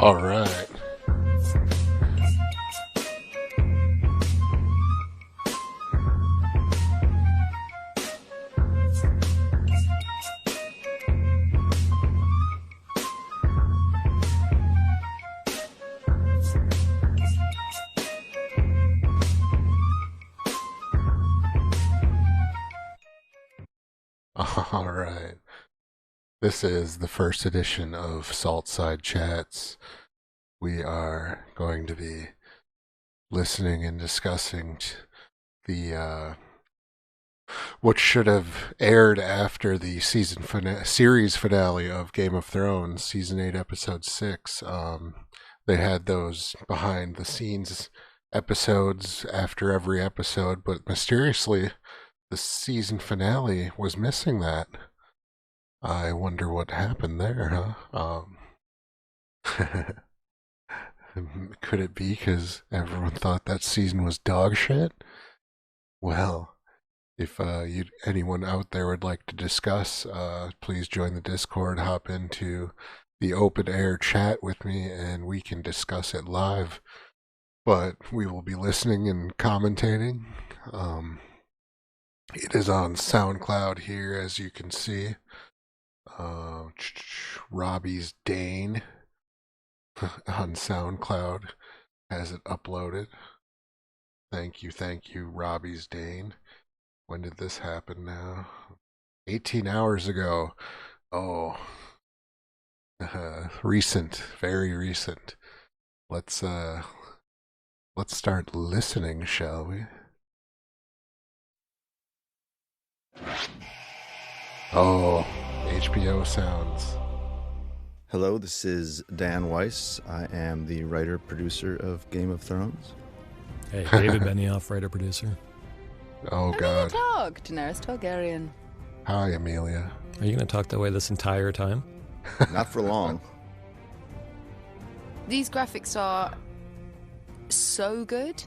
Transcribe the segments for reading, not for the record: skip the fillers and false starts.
All right. All right. This is the first edition of Saltside Chats. We are going to be listening and discussing the what should have aired after the series finale of Game of Thrones, season 8, episode 6. They had those behind the scenes episodes after every episode, but mysteriously, the season finale was missing that. I wonder what happened there, huh? Could it be because everyone thought that season was dog shit? Well, if anyone out there would like to discuss, please join the Discord, hop into the open air chat with me, and we can discuss it live. But we will be listening and commentating. It is on SoundCloud here, as you can see. Robbie's Dane on SoundCloud has it uploaded. Thank you, Robbie's Dane. When did this happen now? 18 hours ago. Oh, recent, very recent. Let's start listening, shall we? Oh, HBO sounds. Hello, this is Dan Weiss. I am the writer-producer of Game of Thrones. Hey, David Benioff, writer-producer. Oh, God. Emilia Clarke, Daenerys Targaryen. Hi, Emilia. Are you going to talk that way this entire time? Not for long. These graphics are so good.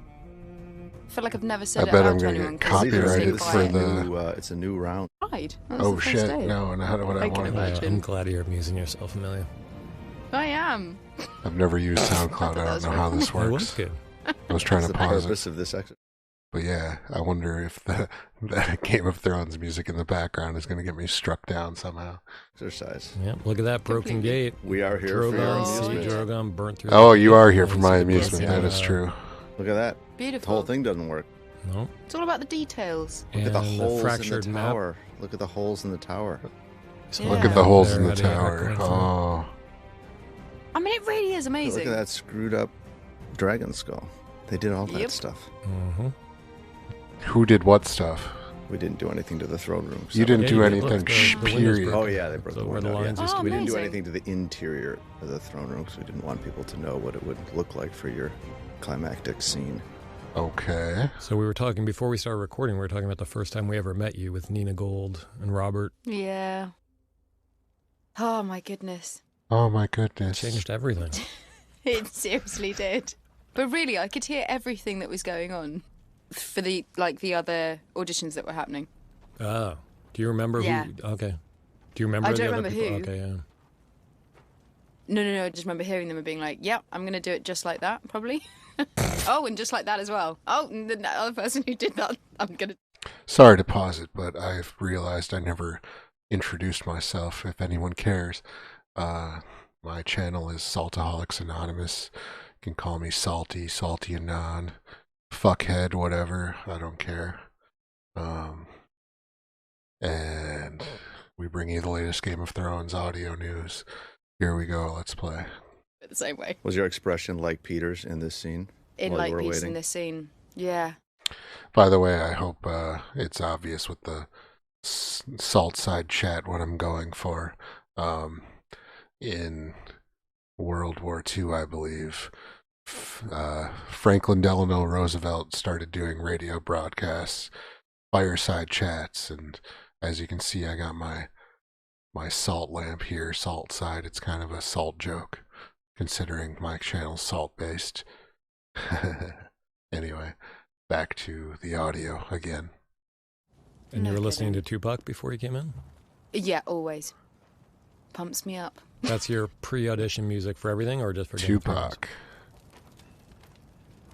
I feel like I've never said I it bet out I'm to going to anyone. get 'Cause it's copyrighted so for quiet. the... It's a new round. Right. That's Oh, the first shit. day. No, not what I I can wanted. imagine. I'm glad you're amusing yourself, Amelia. I am. I've never used SoundCloud. I don't know how this It was works. good. I was trying That's to the pause purpose it. of this exercise. But yeah, I wonder if the Game of Thrones music in the background is going to get me struck down somehow. Yeah, look at that broken Completely. gate. We are here for your Drogon, amusement. see Drogon burnt through. Oh, the you gate. are here for my Yes, amusement. yes, That is yeah. true. Look at that. The Beautiful. whole thing doesn't work. No. It's all about the details. Look at the And holes in fractured the map. tower. Look at the holes in the tower. So Yeah. Look Yeah. at the holes there in the at the tower. echoing Oh, I mean, it really is amazing. Look at that screwed up dragon skull. They did all that Yep. stuff. Mm-hmm. who did what stuff? We didn't do anything to the throne room. You didn't Yeah, do you did. anything. Look, the Shh, windows period. broke. Oh yeah, they broke So the where the window. lines Yeah. used to Oh, We be. didn't do amazing. anything to the interior of the throne room because we didn't want people to know what it would look like for your climactic scene. Okay. So we were talking before we started recording. We were talking about the first time we ever met you with Nina Gold and Robert. Yeah. Oh my goodness. Oh my It goodness. changed everything. It seriously did. But really, I could hear everything that was going on for the other auditions that were happening. Oh, do you remember Yeah. who? Okay. Do you remember I the don't other remember people? who. Okay, yeah. No. I just remember hearing them and being like, "Yep, I'm going to do it just like that, probably." Oh, and just like that as well. Oh, and the other person who did that, I'm going to. Sorry to pause it, but I've realized I never introduced myself, if anyone cares. My channel is Saltaholics Anonymous. You can call me Salty, Salty Anon, Fuckhead, whatever. I don't care. And we bring you the latest Game of Thrones audio news. Here we go. Let's play. The same way. Was your expression like Peter's in this scene? In while like you were peace waiting? in this scene. Yeah. By the way, I hope it's obvious with the Saltside chat what I'm going for. In World War II, I believe, Franklin Delano Roosevelt started doing radio broadcasts, fireside chats, and as you can see, I got my salt lamp here, Saltside. It's kind of a salt joke, considering my channel's salt-based. Anyway, back to the audio again. And you No were listening to kidding. Tupac before you came in? Yeah, always. Pumps me up. That's your pre-audition music for everything, or just for Game of Thrones? Tupac.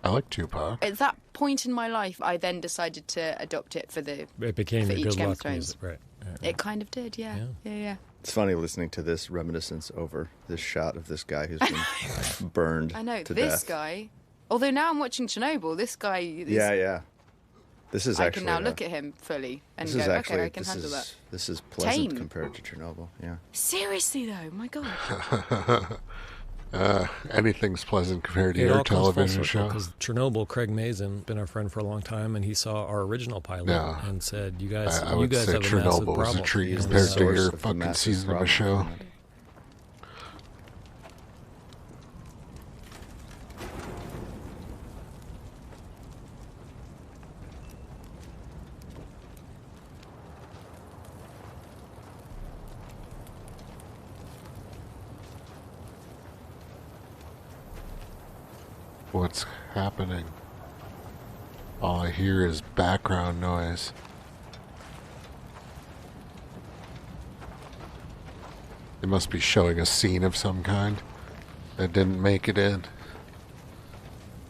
I like Tupac. At that point in my life, I then decided to adopt it for It became for your each good Game of luck Thrones. music, right? Yeah. It kind of did, yeah. It's funny listening to this reminiscence over this shot of this guy who's been burned I know to this death. guy. Although now I'm watching Chernobyl, this guy. Yeah. This is I actually. can now look at him fully and This go, is actually. okay, I can handle that. This is pleasant Tame. compared to Chernobyl. Yeah. Seriously though, my God. Anything's pleasant compared to It your all comes full television circle show. because Chernobyl, Craig Mazin, been our friend for a long time, and he saw our original pilot Yeah. and said, "You guys, I you would guys say have a massive Chernobyl was problem." a treat He's the compared to source your of the fucking massive season of a problem. show. What's happening? All I hear is background noise. They must be showing a scene of some kind that didn't make it in.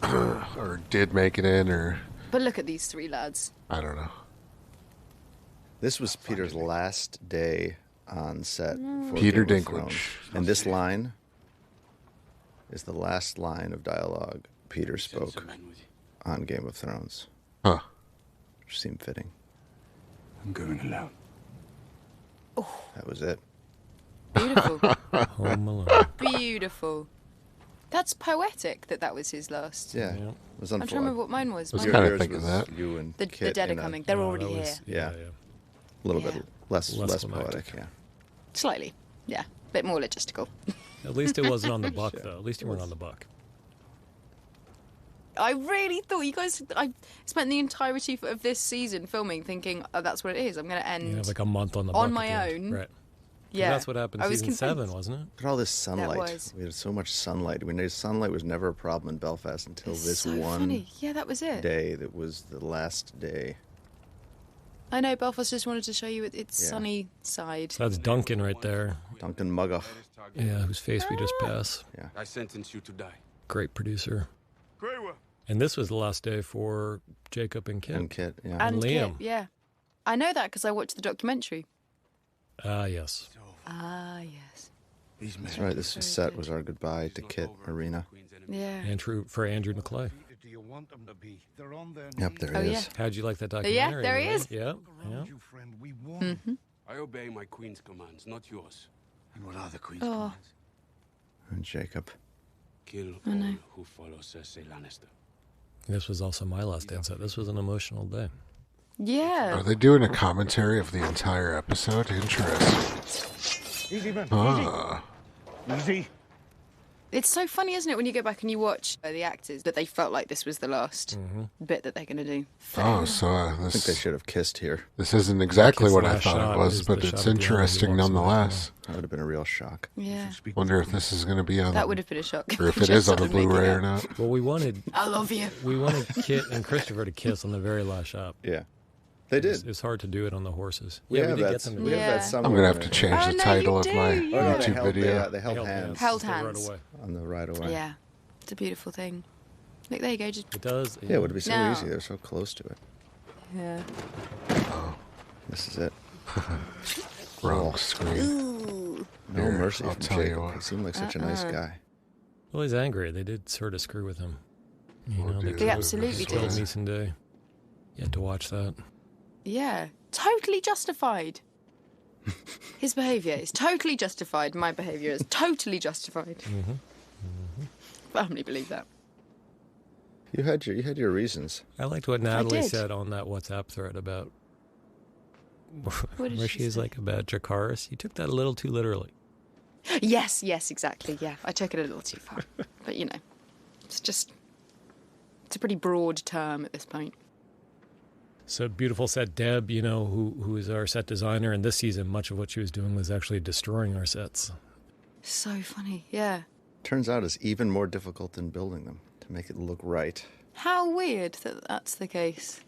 Or did make it in, or But look at these three lads. I don't know. This was Peter's last day on set. For Peter Game of Dinklage. Thrones. And this line is the last line of dialogue Peter spoke on Game of Thrones. Huh. Which seemed fitting. I'm going alone. That was it. Beautiful. Home Alone. Beautiful. That's poetic that was his last. Yeah. Yeah. It was I'm trying to remember what mine was. Was Mine- kinda Yours thinking was that. You and the Kit dead are in a coming. They're already that here. was- Yeah. yeah. little Yeah. bit less Less poetic, climactic. yeah. Slightly. Yeah. Bit more logistical. At least it wasn't on the buck, though. At least you weren't on the buck. I really thought you guys. I spent the entirety of this season filming, thinking, "Oh, that's what it is. I'm going to end." You have like a month on the On buck my at the end. own. Right. 'Cause Yeah, That's what happened I was season 7, convinced. wasn't it? Look at all this sunlight. was. We had so much sunlight. We knew sunlight was never a problem in Belfast until It's this so one funny. Yeah, that was it. day that was the last day. I know Belfast just wanted to show you its Yeah. sunny side. So that's Duncan right there. Duncan Muggoff. Yeah, whose face we just passed. I sentence you to die. Great producer. And this was the last day for Jacob and Kit. And Kit, yeah. And Liam. Kit, yeah. I know that because I watched the documentary. Ah, yes. Ah, yes. These men. That's right, this set was our goodbye to Kit Arena. Yeah. For Andrew McClay. Do you want them to be? They're on their Yep, there Oh, he yeah. is. How'd you like that Yeah, documentary? there he Lee? is. Yeah, yeah. You, friend. We won. Hmm. I obey my queen's commands, not yours. And what are the queen's Oh. commands? And Jacob. Kill all who follow Cersei Lannister. This was also my last day on set. This was an emotional day. Yeah. Are they doing a commentary of the entire episode? Interesting. Easy, man. Ah. Easy. It's so funny, isn't it, when you go back and you watch the actors, that they felt like this was the last bit that they're going to do. Oh, so I think they this should have kissed here. this isn't exactly Kid's what I last thought shot it was, is but the it's shot at the end as he interesting walks away from nonetheless. That would have been a real shock. Yeah. Wonder if this is going to be on, That would have been a shock. or if it Just is on the suddenly Blu-ray making or it. not. Well, we wanted I love you. Kit and Christopher to kiss on the very last shot. Yeah. They did. It's hard to do it on the horses. We Yeah, have we did that, get them to we do have Yeah. that somewhere. I'm going to have to in change Oh, the no, title you of my do, yeah. Oh, no, YouTube video. they held hands Held They rode hands. away. on the ride away. Yeah. It's a beautiful thing. Look, there you go. Just It does. Yeah, it would be so No. easy. They're so close to it. yeah. This is it. Wrong screen. Ooh. No Here, mercy I'll from tell you Jacob. what. He seemed like such a nice guy. Well, he's angry. They did sort of screw with him. You know, dude. They absolutely killed did. Neeson Day. You had to watch that. Yeah. Totally justified. His behaviour is totally justified. My behaviour is totally justified. Firmly believe that. You had your reasons. I liked what Natalie did. said on that WhatsApp thread about What did where she she's say? like about Dracarys. You took that a little too literally. Yes, exactly. Yeah, I took it a little too far. But, you know, it's a pretty broad term at this point. So beautiful set Deb, you know, who is our set designer, and this season much of what she was doing was actually destroying our sets. So funny, yeah. Turns out it's even more difficult than building them to make it look right. How weird that that's the case.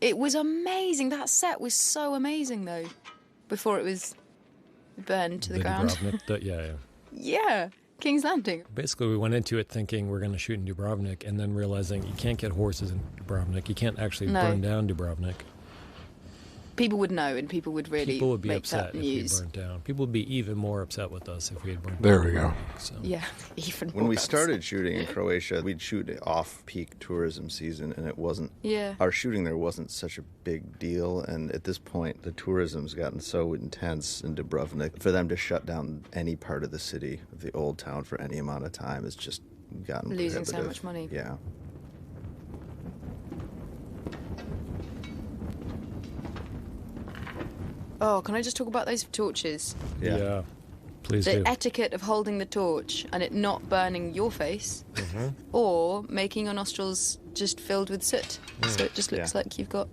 It was amazing. That set was so amazing, though, before it was burned to the Vinnie ground. Gravnik, yeah. Yeah, King's Landing. Basically, we went into it thinking we're going to shoot in Dubrovnik, and then realizing you can't get horses in Dubrovnik. You can't actually burn down Dubrovnik. People would know, and people would really People would be make upset that if news. we burnt down. People would be even more upset with us if we had burnt There down. we go. So. Yeah, even When more we upset. started shooting in Croatia, we'd shoot off-peak tourism season, and it wasn't. Yeah. Our shooting there wasn't such a big deal, and at this point, the tourism's gotten so intense in Dubrovnik. For them to shut down any part of the city, of the old town, for any amount of time has just gotten Losing so prohibitive. much money. Yeah. Oh, can I just talk about those torches? Yeah. Please The do. etiquette of holding the torch and it not burning your face, or making your nostrils just filled with soot, so it just looks Yeah. like you've got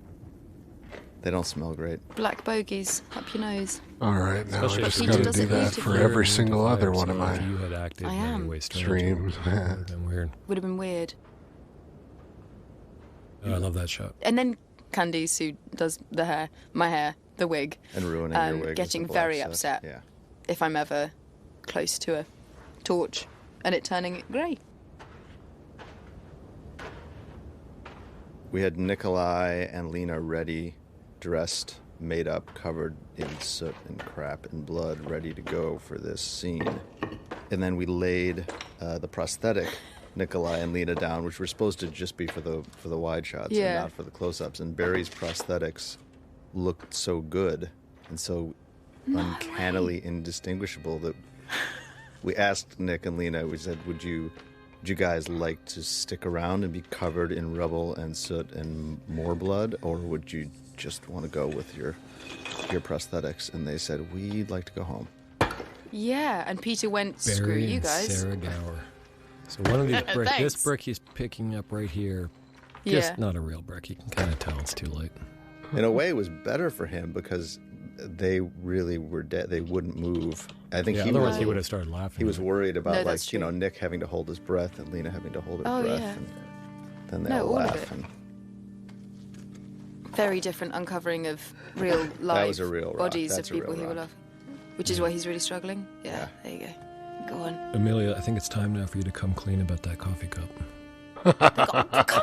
They don't smell great. black bogies up your nose. All right, now Especially I if just you got to does do it that beautifully. for every single other one of So if my you had acted I in am. any way strange, streams. it would have been weird. Would have been weird. Oh, I love that shot. And then Candice, who does the hair, my hair, the wig, And ruining your wig. with getting the black very stuff. upset. Yeah. if I'm ever close to a torch and it turning it grey. We had Nikolai and Lena ready, dressed, made up, covered in soot and crap and blood, ready to go for this scene. And then we laid the prosthetic Nikolai and Lena down, which were supposed to just be for the wide shots and not for the close-ups. And Barry's prosthetics looked so good and so uncannily indistinguishable that we asked Nick and Lena. We said, "Would you guys like to stick around and be covered in rubble and soot and more blood, or would you just want to go with your prosthetics?" And they said, "We'd like to go home." Yeah, and Peter went, screw Barry you and guys. Sarah Gower. So one of these bricks, this Thanks. brick he's picking up right here, Yeah. just not a real brick. You can kind of tell it's too late. In a way, it was better for him because they really were dead. They wouldn't move. I think Yeah, he otherwise was, he would have started laughing. he was worried about, No, that's true. Nick having to hold his breath and Lena having to hold her Oh, breath. yeah. And then they No, all all of laugh. it. And Very different uncovering of real life was a real rock. bodies That's of a real people who were rock. laughing. Which is why he's really struggling. Yeah, there you go. Go on. Amelia, I think it's time now for you to come clean about that coffee cup. Come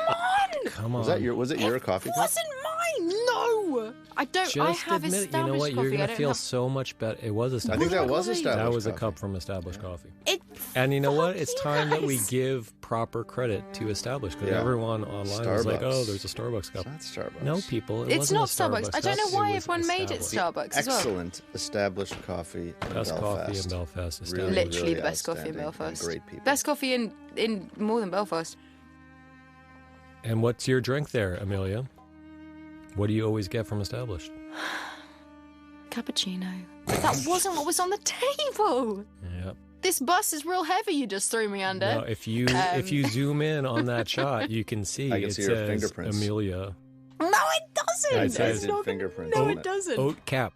on! Come on. was it your coffee cup? Wasn't mine! No! I don't. Just I have admit it. established You know what? coffee. You're I gonna don't feel have... so much better. It was I established. think that was Why? established. That was a coffee. cup from established coffee. It... And you know what? It's Fuck time that we guys. give proper credit to established, because Yeah. everyone online was like, Starbucks. "Oh, there's a Starbucks cup." It's not Starbucks. No, people, it It's wasn't not a Starbucks. I don't know cup. why It was everyone made it established. Starbucks as well. Excellent established coffee in Best Belfast. coffee in Belfast. Really, established. Literally really the best coffee in outstanding and Belfast. great people. Best coffee in more than Belfast. And what's your drink there, Amelia? What do you always get from established? Cappuccino. That wasn't what was on the table. Yeah. This bus is real heavy. You just threw me under. No, if you zoom in on that shot, you can see I can it see her says fingerprints. Amelia No, it doesn't. It says It's not gonna- fingerprints No, on it it. doesn't. oat cap.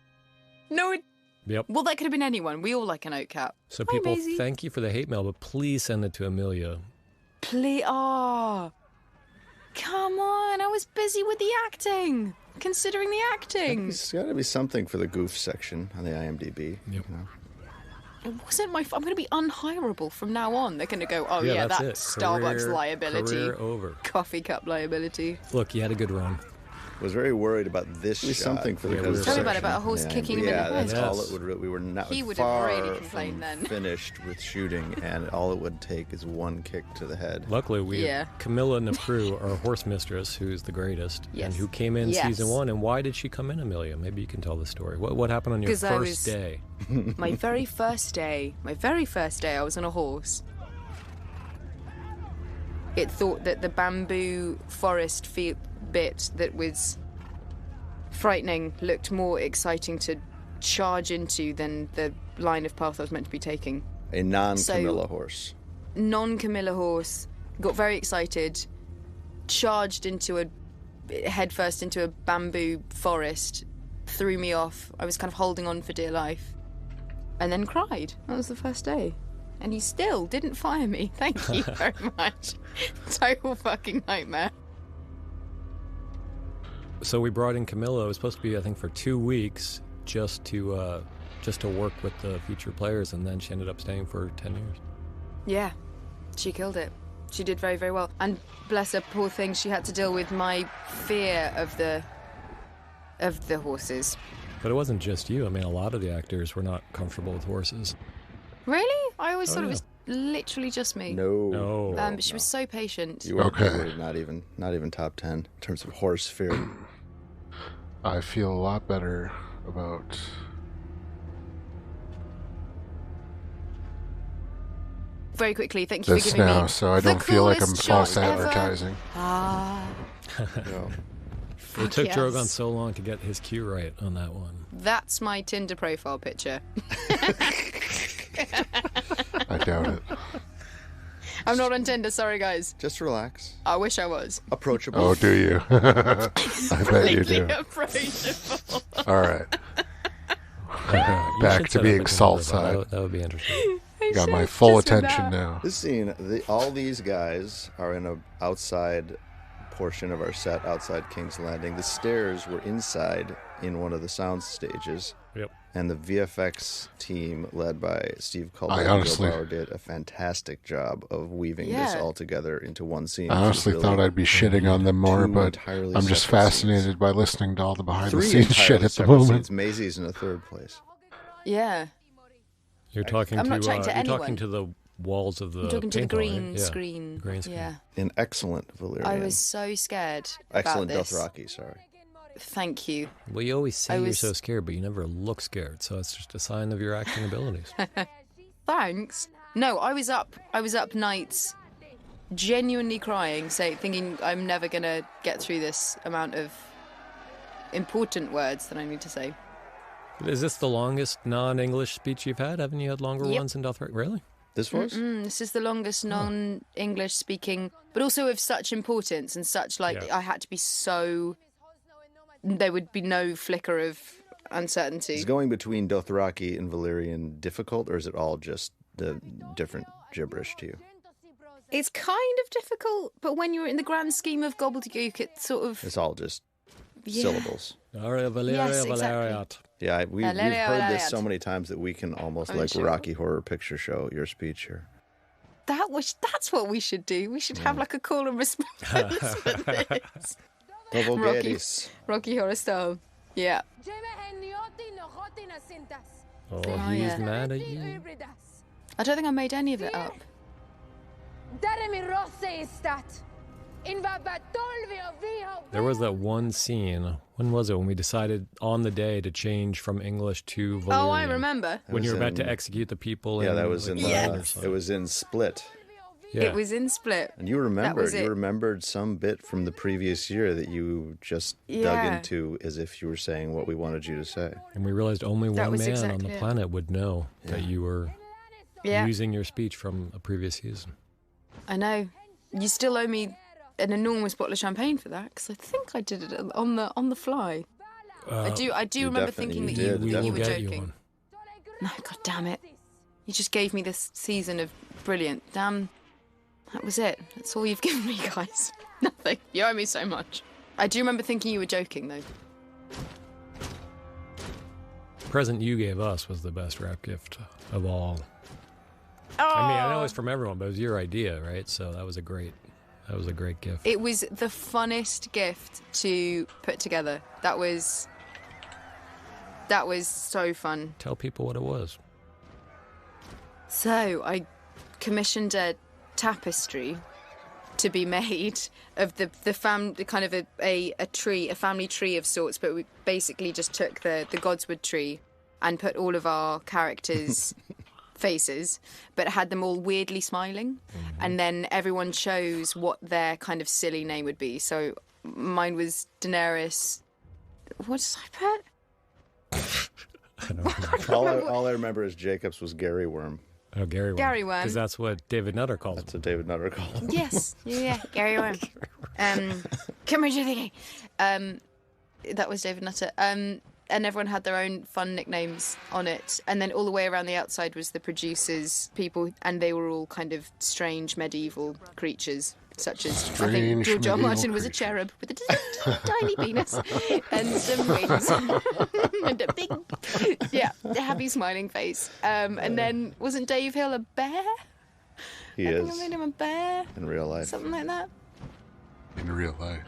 No, it. Yep. Well, that could have been anyone. We all like an oat cap. So Hi, people, Maisie. thank you for the hate mail, but please send it to Amelia. Please. Oh. Come on. I was busy with the acting. Considering the acting. It's got to be something for the goof section on the IMDb. Yep. You know? It wasn't my. I'm going to be unhireable from now on. They're going to go, oh, Yeah, that's it. Starbucks Career- liability. Career over. Coffee cup liability. Look, you had a good run. Was very worried about this shot. Something for the Yeah, goof we're- Tell me section. about it, about a horse kicking him in Yeah, the that's head. all Yes. it would. We were not. He would have far really from complained then. Finished with shooting, and all it would take is one kick to the head. Luckily, we Yeah. have Camilla Napru, our horse mistress, who's the greatest, Yes. and who came in Yes. season 1. And why did she come in, Amelia? Maybe you can tell the story. What happened on your 'Cause I first was- day? My very first day, I was on a horse. It thought that the bamboo forest bit that was frightening looked more exciting to charge into than the line of path I was meant to be taking. A non-Camilla So- horse. Non-Camilla horse, got very excited, charged headfirst into a bamboo forest, threw me off. I was kind of holding on for dear life, and then cried. That was the first day. And he still didn't fire me. Thank you very much. Total fucking nightmare. So we brought in Camilla. It was supposed to be, I think, for 2 weeks. just to work with the future players, and then she ended up staying for 10 years. Yeah, she killed it. She did very, very well. And bless her, poor thing, she had to deal with my fear of the horses. But it wasn't just you. I mean, a lot of the actors were not comfortable with horses. Really? I always thought it was literally just me. No. But she was so patient. You were Okay. not even top 10 in terms of horse fear. I feel a lot better about Very quickly, thank you this for giving now, me so I the don't feel like I'm coolest false shot ever. advertising. No. It took yes. Drogon so long to get his cue right on that one. That's my Tinder profile picture. I doubt it. I'm not on Tinder, sorry guys. Just relax. I wish I was. Approachable. Oh, do you? I bet you do. Approachable. All right. You Back should to set up being a Tinder Saltside. profile. That would be interesting. Got my full Just with attention that. now. This scene, all these guys are in a outside portion of our set, outside King's Landing. The stairs were inside in one of the sound stages. Yep. And the VFX team, led by Steve Culber I and honestly- Joe Bauer, did a fantastic job of weaving this Yeah. all together into one scene. I which is honestly really thought I'd be shitting on them more, two but entirely I'm just separate fascinated scenes. by listening to all the behind the Three scenes shit entirely at the separate moment. scenes. Maisie's in a third place. Yeah. You're talking I'm to not chatting to you're talking anyone. to the walls of the I'm talking to the paint hall, green right? Yeah. screen. The green screen. Yeah. In excellent Valyrian. I was so scared excellent about this. Dothraki, sorry. Thank you. Well, you always say I you're was- so scared, but you never look scared, so it's just a sign of your acting abilities. Thanks. No, I was up nights genuinely crying, thinking I'm never going to get through this amount of important words that I need to say. Is this the longest non-English speech you've had? Haven't you had longer Yep. ones in Dothraki? Really? This was? This is the longest non-English speaking, but also of such importance and such, like, Yeah. I had to be so... There would be no flicker of uncertainty. Is going between Dothraki and Valyrian difficult, or is it all just the different gibberish to you? It's kind of difficult, but when you're in the grand scheme of gobbledygook, it's sort of... It's all just Yeah. syllables. Aria Valeria Yes, exactly. Valeriat. Yeah, we've Valeria, heard this Valeria. so many times that we can almost I'm like sure. Rocky Horror Picture Show your speech here. That's what we should do. We should have like a call and response for this. Novogeris. Rocky Horror style. Yeah. Oh, Oh, he's yeah. mad at you. I don't think I made any of it up. There was that one scene. When was it? When we decided on the day to change from English to Valyrian. Oh, I remember. When you were about in- to execute the people. Yeah, in, that was in like, the, London or Yes. something. it was in Split. Yeah. It was in Split. And you remembered it. some bit from the previous year that you just dug Yeah. into as if you were saying what we wanted you to say. And we realized only That one was man on exactly the it. planet would know that you were Yeah, using your speech from a previous season. I know. You still owe me an enormous bottle of champagne for that, because I think I did it on the fly. I do you remember definitely- thinking that you you, did, We that you will were get you joking. one. No, god damn it. You just gave me this season of brilliant. Damn. That was it. That's all you've given me, guys. Nothing. You owe me so much. I do remember thinking you were joking, though. Present you gave us was the best rap gift of all. Oh, I mean, I know it's from everyone, but it was your idea, right? So that was a great gift. It was the funnest gift to put together. That was so fun. Tell people what it was. So I commissioned a tapestry to be made of the kind of a tree, a family tree of sorts, but we basically just took the Godswood tree and put all of our characters' faces, but had them all weirdly smiling, and then everyone chose what their kind of silly name would be. So mine was Daenerys. What did I put? I don't remember. All I remember is Jacob's was Gary Worm. Oh, Gary Worm. Gary Worm. Because that's what David Nutter calls him. That's what David Nutter called him. Yes, yeah, Gary Worm. Come here, Julie. That was David Nutter. And everyone had their own fun nicknames on it. And then all the way around the outside was the producers' people, and they were all kind of strange medieval creatures such as I Strange think George R. R. medieval Martin was a creature. cherub with a tiny penis and some wings and a big, happy smiling face. And then wasn't Dave Hill a bear? He I think I is made him a bear, in real life. something like that. In real life.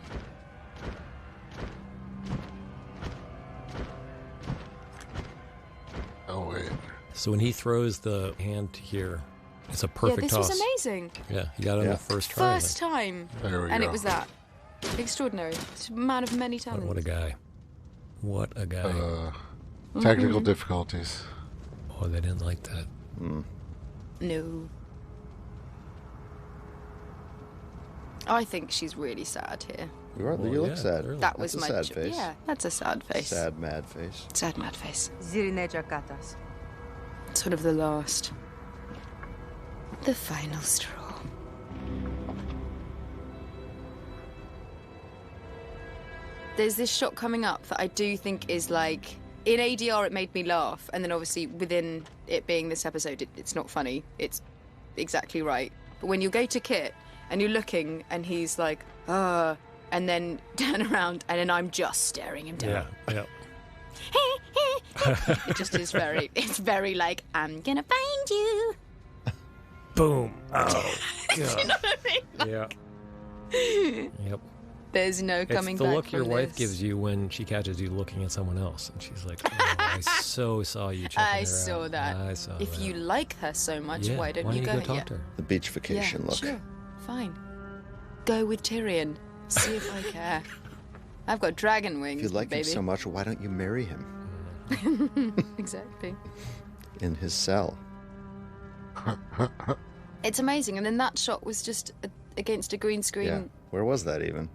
Oh, wait. So when he throws the hand here, it's a perfect this toss. was amazing. Yeah, he got it on Yeah. the first try. First time. There we And go. it was that. Extraordinary. It's a man of many talents. What a guy. What a guy. Technical difficulties. Oh, they didn't like that. No. I think she's really sad here. You look sad. clearly. That was That's a my sad face. Yeah, that's a sad face. Sad, mad face. Sad mad face. Zirineja Sort of the last. The final straw. There's this shot coming up that I do think is like... In ADR it made me laugh, and then obviously within it being this episode, it's not funny. It's exactly right. But when you go to Kit, and you're looking, and he's like, and then turn around, and then I'm just staring him down. Yeah. It just is it's very like, I'm gonna find you. Boom. Oh, God. You know what I mean? Yeah. Yep. There's no coming It's the back look your from wife this. gives you when she catches you looking at someone else, and she's like, "Oh, I so saw you checking her I out. saw that. I saw If that. you like her so much, Yeah, why don't you go go talk to her? The beachification look. Sure, fine. Go with Tyrion. See if I care. I've got dragon wings, If you like baby. him so much, why don't you marry him Exactly. in his cell? It's amazing, and then that shot was just against a green screen, Yeah. Where was that even?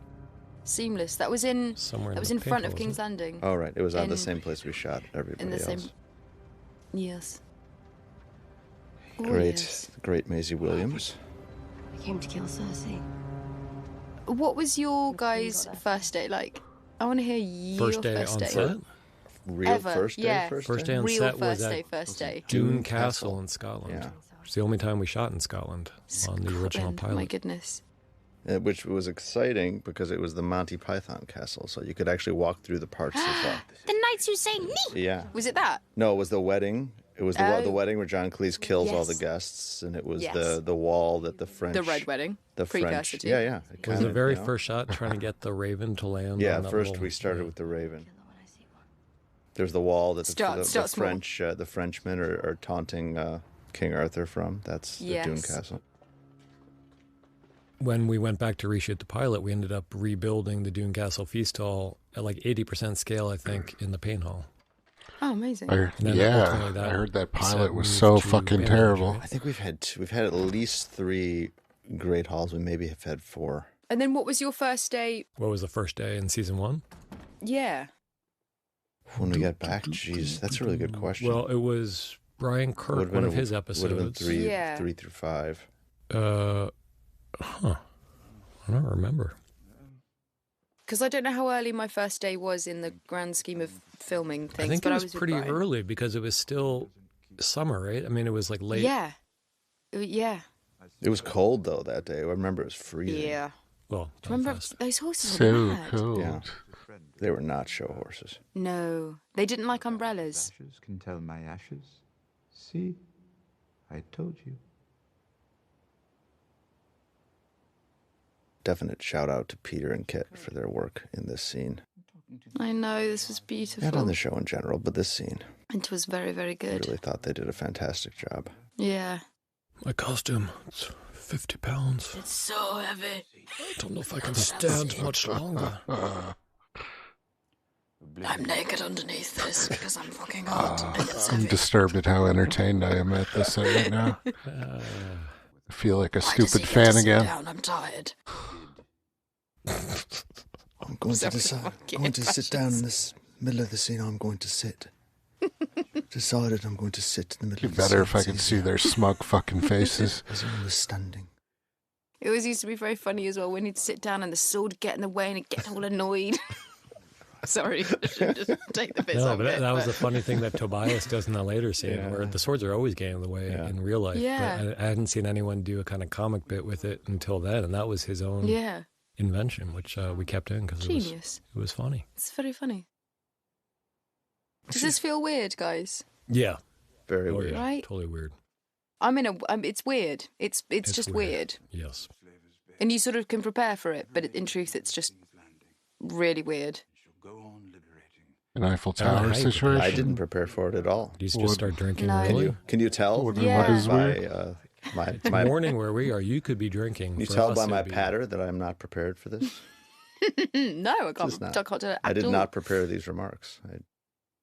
seamless. That was in Somewhere That was the in front of paintball, King's wasn't Landing. Oh, right. It was at the In- same place we shot everybody in the else. same. Yes. Oh, Great, yes. great Maisie Williams. I came to kill Cersei. What was your guys' first day like? I want to hear your First day on set? Real Ever, first day? yeah. First First day day? on Real set was first at day, first day. Dune Castle in Scotland. Yeah. It's the only time we shot in Scotland on the original Scotland, pilot. My goodness. Which was exciting because it was the Monty Python castle, so you could actually walk through the parts of The Knights Who Say Me! Yeah. Was it that? No, it was the wedding. It was the Oh. wedding where John Cleese kills all the Yes. guests, and it was Yes. the wall that the French... The Red Wedding. The Precursor French... to. Yeah, yeah. It Was kind the of, very you know. first shot trying to get the Raven to land? Yeah, on that first little- we started with the Raven. There's the wall that Start small. the Frenchmen are taunting King Arthur from. That's the Dune Yes. Castle. When we went back to reshoot the pilot, we ended up rebuilding the Dune Castle feast hall at like 80% scale, I think, in the paint hall. Oh, amazing. then ultimately Yeah, that I heard that set pilot was moved so to fucking Benioff. terrible. I think we've had at least 3 great halls. We maybe have had 4. And then what was your first day? What was the first day in season 1? Yeah. When we got back, jeez, that's a really good question. Well, it was Brian Kirk, Would've one been of his Would have been episodes. 3 Yeah. 3 through 5. I don't remember. Because I don't know how early my first day was in the grand scheme of filming things. I think but it was with pretty Brian. early because it was still summer, right? I mean, it was like late. Yeah. Yeah. It was cold though that day. I remember it was freezing. Yeah. Well, Do you remember Belfast. those horses were So mad? cold. Yeah. They were not show horses. No. They didn't like umbrellas. Ashes can tell my ashes. See? I told you. Definite shout out to Peter and Kit for their work in this scene. I know, this was beautiful. Not on the show in general, but this scene. It was very, very I good. really thought they did a fantastic job. Yeah. My costume, it's 50 pounds. It's so heavy. I don't know if I can stand much longer. I'm naked underneath this because I'm fucking hot. and it's I'm heavy. disturbed at how entertained I am at this right now. I feel like a Why does he stupid get to fan sit again. Down? I'm tired. I'm going So to decide. fucking I'm going to sit down in impressions. this middle of the scene. I'm going to sit. Decided I'm going to sit in the middle Be of the better scene. if I could see their smug fucking faces. As all was standing. It always used to be very funny as well when he'd sit down and the sword would get in the way and he'd get all annoyed. Sorry, I should just take the piss No, out but of it. that was the funny thing that Tobias does in the later scene, where the swords are always getting in the way in real life. Yeah. But I hadn't seen anyone do a kind of comic bit with it until then, and that was his own invention, which we kept in because Genius. it was funny. It's very funny. Does this feel weird, guys? Yeah. Very weird. Yeah, Right? totally weird. It's weird. It's just weird. Yes. And you sort of can prepare for it, but in truth, it's just really weird. An Eiffel I don't know Tower how you situation. I didn't prepare for it at all. You just start drinking No. early. Can you tell? What Yeah. is weird? My Morning where we are, you could be drinking. Can you For tell us, by it'd my be- patter that I'm not prepared for this? No, I can't. Just not. I can't do it I at did all. not prepare these remarks.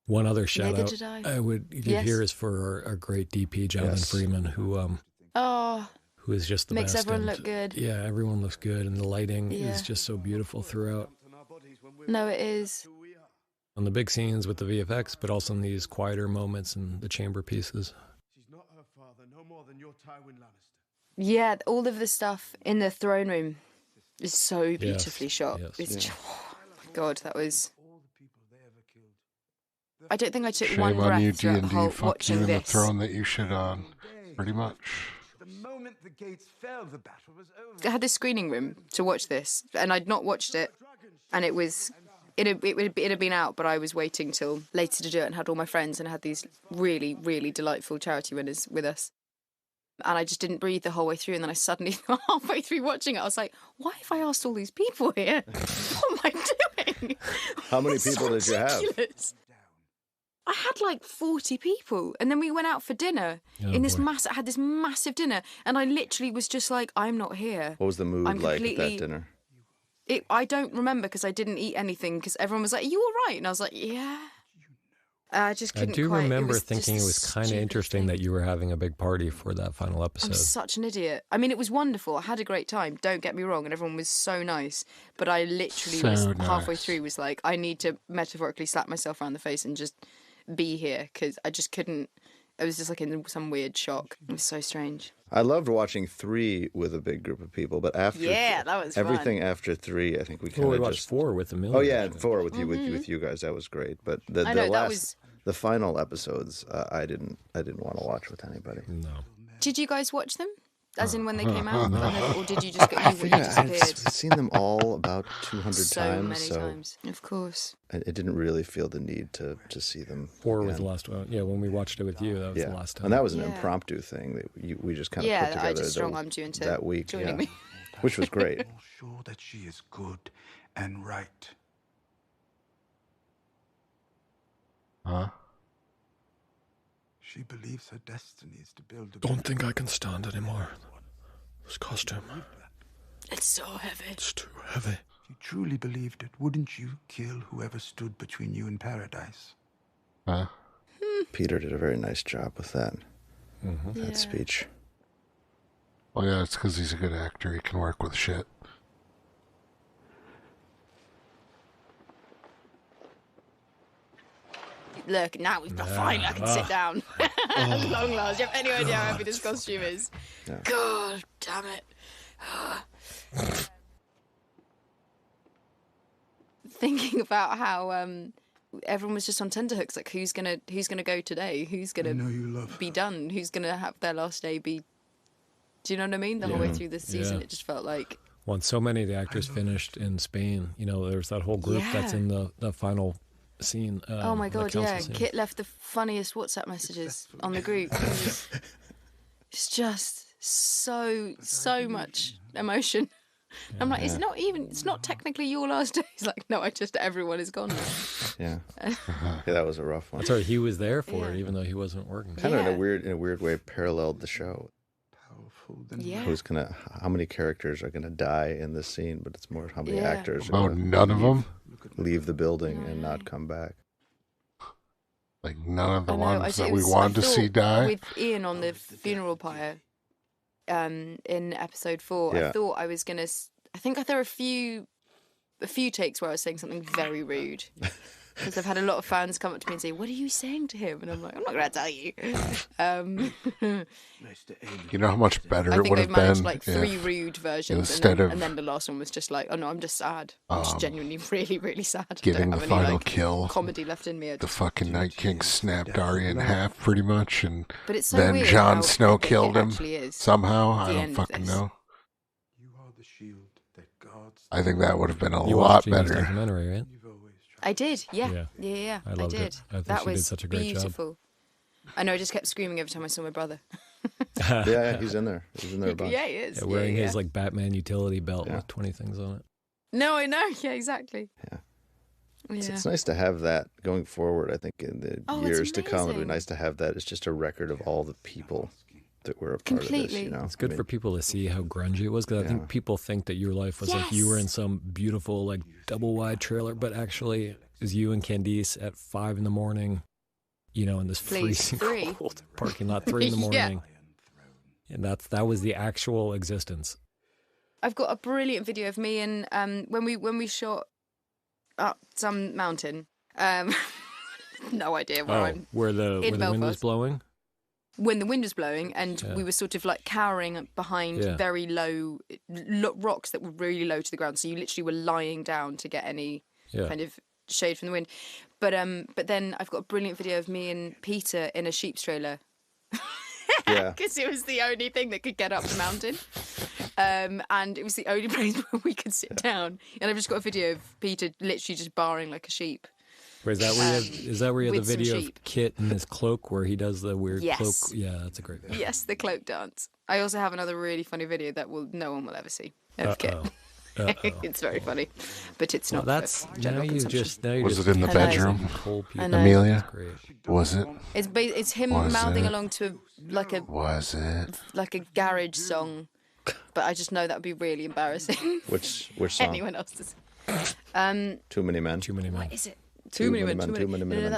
One other shout Neither out did I. I would give Yes. here is for our great DP, Jonathan Yes. Freeman, who Oh, is just the makes best. everyone and- look good. Yeah, everyone looks good, and the lighting Yeah. is just so beautiful throughout. no, it is. On the big scenes with the VFX, but also in these quieter moments and the chamber pieces. Yeah, all of the stuff in the throne room is so beautifully shot. yes. It's oh my God, that was. I don't think I took Shame one on breath you, throughout the D&D. whole Fuck you watching in the this. throne that you shit on. Pretty much. The moment the gates fell, the battle was over. I had this screening room to watch this, and I'd not watched it, and it had been out, but I was waiting till later to do it, and had all my friends, and I had these really, really delightful charity winners with us. And I just didn't breathe the whole way through, and then I suddenly, halfway through watching it, I was like, why have I asked all these people here? What am I doing? How many This is people did you have? ridiculous. I had like 40 people, and then we went out for dinner in this boy. I had this massive dinner, and I literally was just like, I'm not here. What was the mood I'm like at completely- that dinner? I don't remember because I didn't eat anything because everyone was like, "Are you all right?" And I was like, "Yeah." I just I couldn't. do quite. remember just thinking it the was kind of stupidest interesting thing. that you were having a big party for that final I'm episode. such an idiot. I mean, it was wonderful. I had a great time. Don't get me wrong, and everyone was so nice. But I literally So was halfway nice. through was like, I need to metaphorically slap myself around the face and just be here because I just couldn't. I was just like in some weird shock. It was so strange. I loved watching 3 with a big group of people, but after Yeah, that was fun. everything after 3, I think we kind Well, we of watched just 4 with Emilia. Oh yeah, 4 with you with you guys, that was great. But the Mm-hmm. I know, that last was- the final episodes, I didn't want to watch with anybody. No. Did you guys watch them? As in when they came out, or did you just go? You I've disappeared seen them all about 200 so times, many so times. Of course. it didn't really feel the need to see them. 4 was again. the last one. Yeah, when we watched it with you, that was Yeah, the last time. and that was an Yeah. impromptu thing that we just kind of Yeah, put I together just strong-armed you into that week, joining yeah, me. which was great. All sure that she is good and right. Huh? She believes her destiny is to build a Don't think I can stand anymore. This costume, It's so heavy. it's too heavy. If you truly believed it, wouldn't you kill whoever stood between you and paradise? Huh? Peter did a very nice job with that Yeah. speech. Well, yeah, it's because he's a good actor. He can work with shit. Look, now we've finally I can sit down. At long last. You have any idea how heavy this costume is? Yeah. God damn it. Thinking about how everyone was just on tenterhooks, like who's gonna go today? Who's I gonna know you love be her. done? Who's gonna have their last day be? Do you know what I mean? The whole way through this season, Yeah. it just felt like When so many of the actors finished in Spain, you know, there's that whole group that's Yeah. in the final scene. oh my the god, council yeah. scene. Kit left the funniest WhatsApp messages on the group. It's just so much emotion. I'm like, it's not technically your last day. He's like, no, everyone is gone now. Yeah, yeah, that was a rough one. Sorry, he was there for it, Yeah. even though he wasn't working. Kind of in Yeah. a weird way paralleled the show. Powerful than Yeah. How many characters are gonna die in this scene? But it's more how many Yeah. actors are Oh, gonna none of them? leave the building and not come back. Like none of the I know, ones that we I wanted to see thought die? With Ian on the funeral pyre, in episode 4, Yeah. I thought I was gonna. I think there were a few takes where I was saying something very rude, because I've had a lot of fans come up to me and say, "What are you saying to him?" And I'm like, "I'm not going to tell you." You know how much better I it think would they've have managed been like if 3 rude versions, instead and of then the last one was just like, "Oh no, I'm just sad. I'm just genuinely really, really sad. I getting don't the have any final like kill, comedy left in me." the fucking Night King snapped Arya in half pretty much, and But it's so then weird Jon how Snow epic killed it him actually is. somehow. I the don't end of fucking this. know. You are the shield that guards. I think that would have been a You lot watched Jamie's better. documentary, right? You've always tried. I did, yeah. Yeah. Yeah. I loved it. did. I think that she did was such a great job. beautiful. I know. I just kept screaming every time I saw my brother. Yeah, he's in there. He's in there a bunch. Yeah, he is. Yeah, wearing yeah. his like Batman utility belt Yeah. with 20 things on it. No, I know. Yeah, exactly. Yeah. Yeah. It's nice to have that going forward. I think in the Oh, it's years to come, it'd be amazing. nice to have that as just a record of all the people that were a part of this. Completely. You know, It's good for people to see how grungy it was, because I Yeah. think people think that your life was like you were in Yes. some beautiful like double wide trailer, but actually it was you and Candice at 5 a.m, you know, in this Please, freezing 3. cold parking lot, 3 a.m, Yeah. and that was the actual existence. I've got a brilliant video of me and when we shot up some mountain. No idea where I'm. where the wind was Belfast. blowing. When the wind was blowing and Yeah. we were sort of like cowering behind Yeah. very low rocks that were really low to the ground, so you literally were lying down to get any Yeah. kind of shade from the wind. But then I've got a brilliant video of me and Peter in a sheep's trailer Yeah. because it was the only thing that could get up the mountain, and it was the only place where we could sit down. And I've just got a video of Peter literally just barring like a sheep. Wait, is that where you have with the some video of sheep. Kit in his cloak where he does the weird Yes. cloak? Yeah, that's a great video. Yes, the cloak dance. I also have another really funny video that no one will ever see of Kit. It's very funny, but it's Well, not. that's for general consumption. Was it in the Hello. bedroom, Cold people. I know. Amelia? That's great. Was it? It's him Was mouthing it? along to Was it? like a garage song, but I just know that would be really embarrassing. Which for song? anyone else to see. Too Many Men. Too many men. What is it? Too Many Men, Too Many No, Men.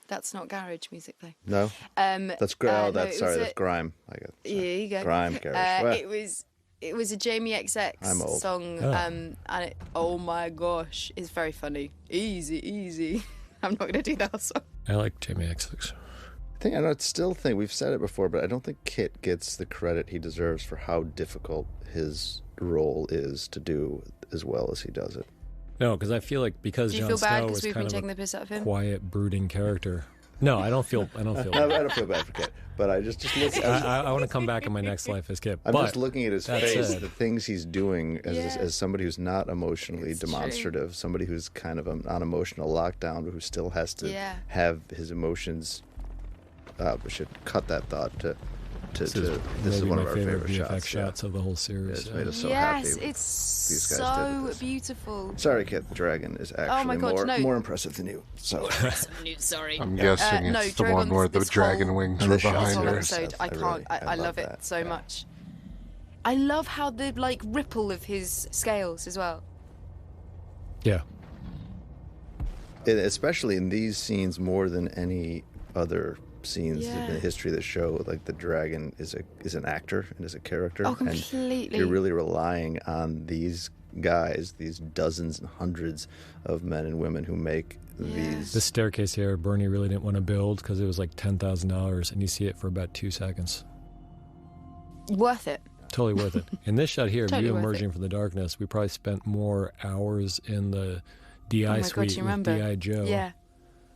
that's not garage music though. No, that's no, that's it sorry, was that's grime. I guess. Yeah, you go. Grime garage. Well, It was a Jamie XX I'm old. song, Oh. and oh my gosh, it's very funny. Easy. I'm not gonna do that song. I like Jamie XX. I still think we've said it before, but I don't think Kit gets the credit he deserves for how difficult his role is to do as well as he does it. No, because I feel like because Do you Jon feel bad Snow because was we've been kind taking of the piss out of a him? quiet, brooding character. No, I don't feel. I bad. don't feel bad for Kit, but I just look. I want to come back in my next life as Kit. I'm but just looking at his that face, said- the things he's doing Yeah. as somebody who's not emotionally It's true. demonstrative, somebody who's kind of on emotional lockdown, but who still has to Yeah. have his emotions. We should cut that thought to this is maybe one my of our favorite favorite VFX shots. Yeah. shots of the whole series. It's made us so yes, happy. it's these guys did so with this. beautiful. Sorry, Kit, the dragon is actually my God, no. more impressive than you. So Sorry. I'm guessing no, it's the one where the this dragon whole- wings And were the shots This behind whole her. episode, I can't. really- I I love love it that, so yeah. much. I love how the like ripple of his scales as well. Yeah. especially in these scenes more than any other scenes Yeah. in the history of the show, like the dragon is an actor and is a character, Oh, and completely. you're really relying on these guys, these dozens and hundreds of men and women who make these. This staircase here, Bernie really didn't want to build because it was like $10,000, and you see it for about 2 seconds. Worth it. Totally worth it. In this shot here, Totally you worth emerging it. from the darkness, we probably spent more hours in the DI Oh my God, suite do you with remember? DI Joe.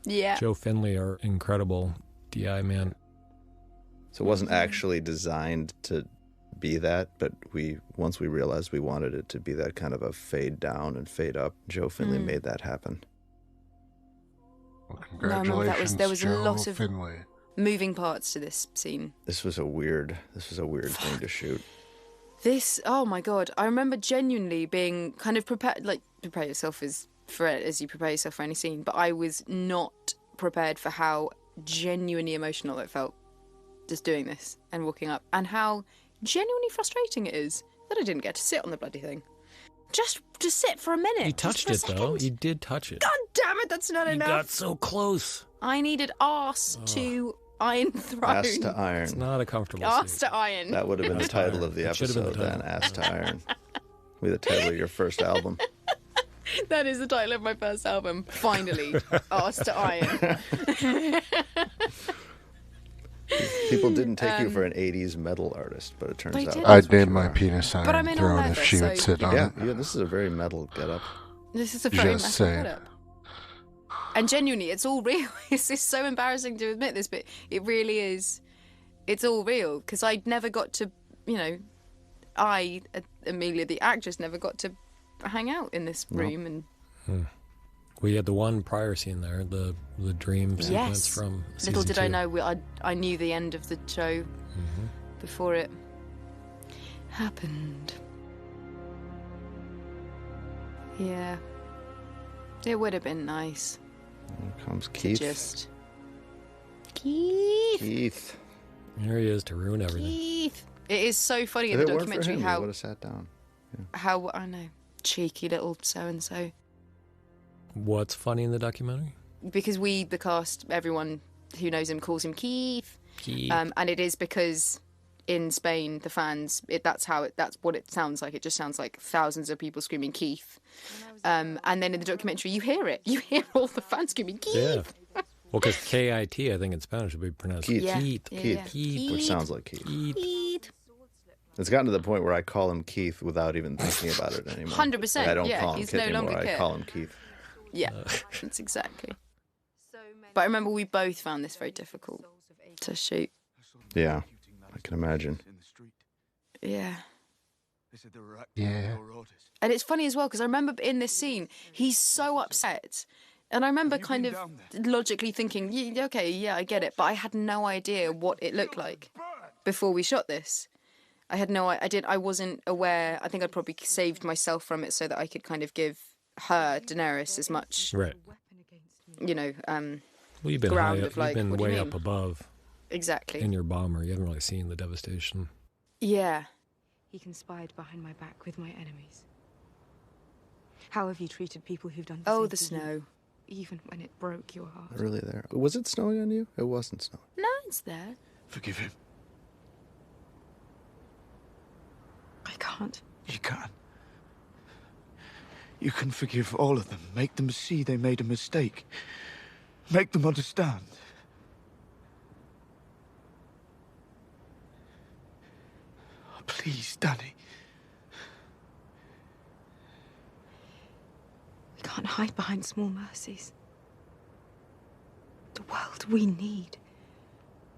Yeah. Joe Finley, our incredible DI man. So it wasn't actually designed to be that, but once we realized we wanted it to be that kind of a fade down and fade up, Joe Finley made that happen. Well, No, I remember congratulations, there was a Joe lot of- Finley. Moving parts to this scene. This was a weird thing to shoot. This, oh my God, I remember genuinely being kind of prepared, like prepare yourself as you prepare yourself for any scene, but I was not prepared for how genuinely emotional it felt just doing this and walking up, and how genuinely frustrating it is that I didn't get to sit on the bloody thing. Just to sit for a minute. You just touched for a it, though. second. You did touch it. God damn it, that's not You enough. got so close. I needed arse to Iron Throne. Ass to Iron. It's not a comfortable Arse seat. to Iron. That would have been the Ass to title Iron. of the It should have been episode the then, title. Ass to Iron. Be the title of your first album. That is the title of my first album. Finally, Arse to Iron. People didn't take you for an 80s metal artist, but it turns They out didn't. I'd that's what name you my are. penis But I'm Iron in Throne all if leather, she so would sit you on Yeah, it. yeah, this is a very metal getup. This is a very Just massive saying. setup. And genuinely, it's all real. It's just so embarrassing to admit this, but it really is. It's all real because I never got to, Emilia, the actress, never got to hang out in this room. And We had the one prior scene there, the dream sequence yes, from season little did 2. I know, I knew the end of the show before it happened. Yeah, it would have been nice. Here comes To Keith. just Keith. Keith. Here he is to ruin everything. Keith. It is so funny If in the it weren't for documentary him, we how would have sat down. I know, cheeky little so and so. What's funny in the documentary? Because we, the cast, everyone who knows him calls him Keith. Keith. And it is because in Spain, the fans, that's what it sounds like. It just sounds like thousands of people screaming Keith. And then in the documentary, you hear it. You hear all the fans screaming Keith. Yeah. Well, because K-I-T, I think in Spanish would be pronounced Keith. Yeah. Keith. Yeah, Keith. yeah. Keith. Which sounds like Keith. Keith. Keith. It's gotten to the point where I call him Keith without even thinking about it anymore. 100%, Like, I don't yeah, call him he's Kit no anymore. longer I Kit. call him Keith. Yeah, that's exactly. But I remember we both found this very difficult to shoot. Yeah, I can imagine. Yeah. Yeah. And it's funny as well, because I remember in this scene, he's so upset. And I remember kind of logically thinking, okay, yeah, I get it. But I had no idea what it looked like before we shot this. I had no, I wasn't aware. I think I'd probably saved myself from it so that I could kind of give her, Daenerys, as much, Right. Well, you've been ground high of, up, like, you've been what do you way mean? up above Exactly. in your bomber. You haven't really seen the devastation. Yeah. He conspired behind my back with my enemies. How have you treated people who've done the Oh, same the to you, snow. even when it broke your heart? Really there. Was it snowing on you? It wasn't snowing. No, it's there. Forgive him. I can't. You can. You can forgive all of them. Make them see they made a mistake. Make them understand. Oh, please, Danny. We can't hide behind small mercies. The world we need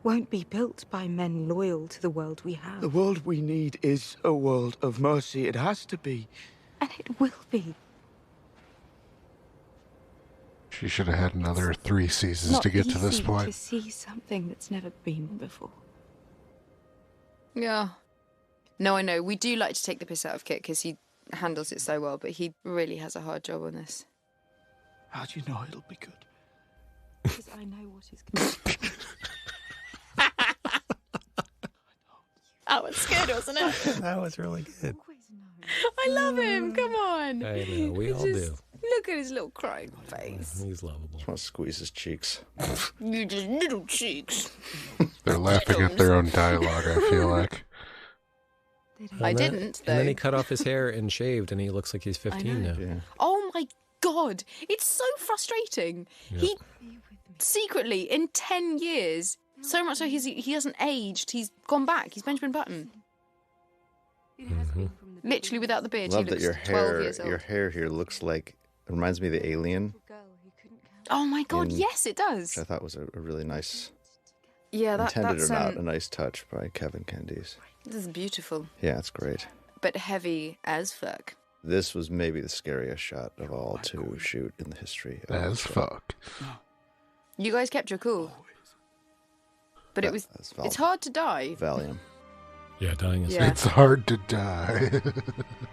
won't be built by men loyal to the world we have. The world we need is a world of mercy. It has to be. And it will be. She should have had another 3 seasons to get to this Not easy point. to see something that's never been before. Yeah. No, I know. We do like to take the piss out of Kit because he handles it so well, but he really has a hard job on this. How do you know it'll be good? Because I know what is good. That was good, wasn't it? That was really good. Always know. I love him. Come on. I know, we all do. Look at his little crying face. He's lovable. I want to squeeze his cheeks. You just little cheeks. They're laughing at their own dialogue, I feel like. I And then- didn't, And then though. he cut off his hair and shaved, and he looks like he's 15 know. now. Yeah. Oh my God. It's so frustrating. Yep. He secretly, in 10 years, so much so he hasn't aged. He's gone back. He's Benjamin Button. Literally without the beard, Love he that looks your 12 hair, years old. your hair here looks like, it reminds me of the Alien, Oh my God, in- yes, it does. which I thought was a really nice, Yeah, intended that's or not, a nice touch by Kevin Candice. this is beautiful, Yeah, it's great. but heavy as fuck. This was maybe the scariest shot of all to shoot in the history of As the show. fuck. You guys kept your cool, but it was. That's It's hard to die. Valium. Yeah, dying is Yeah. It's hard to die.